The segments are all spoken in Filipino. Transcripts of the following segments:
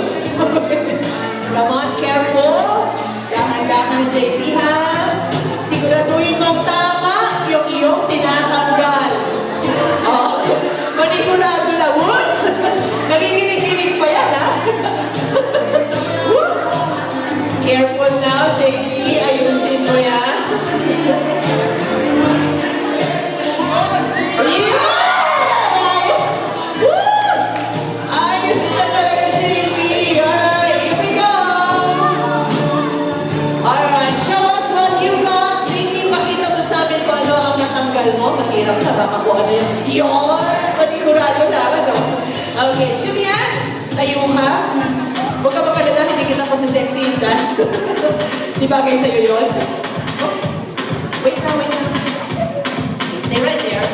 shoot. Come on, careful. Dahan-dahan, JP, ha? Siguraduhin mong tama yung iyong tinatanggal. Oh, manigurado lang. Nagiginig-ginig pa yan, ha? Whoops! Careful now, JP. Ayusin mo yan. Mahirap sa baka kung ano yun, panigurado lang, ano? Okay, Julian, tayo ka. Huwag ka magalala, hindi kita po si sexy yung dance. Di bagay sa'yo yun? Oops. Wait na, wait na. Okay, stay right there.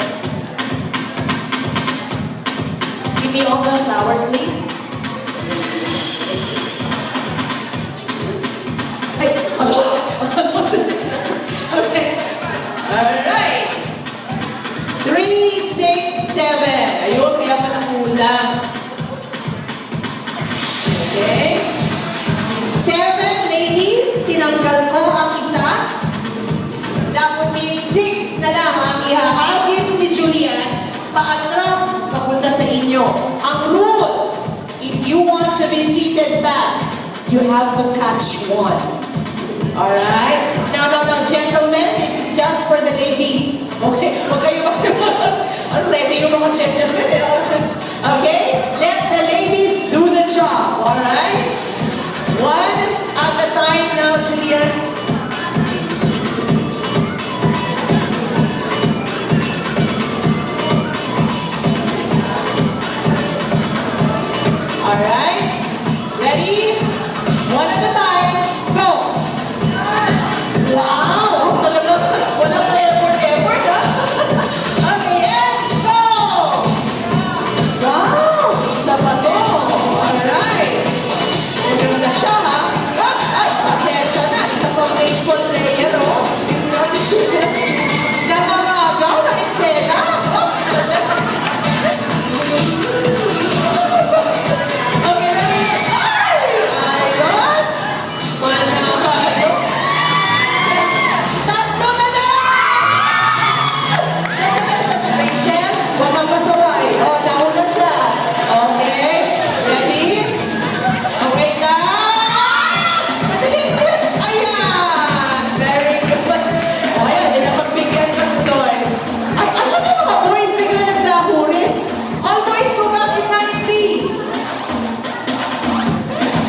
Give me all the flowers, please. Ay, okay. Alright. 3, 6, 7. Ayun, kaya pala kulang. Okay. 7, ladies. Tinanggal ko ang isa. That would mean 6 na lang ang ihahagis ni Julian paatras papunta sa inyo. Ang rule, if you want to be seated back, you have to catch one. Alright? Now, gentlemen, this is just for the ladies. Okay? Huwag kayo ready yung mga gentlemen. Okay? Let the ladies do the job. Alright? One at a time now, Julian. Alright?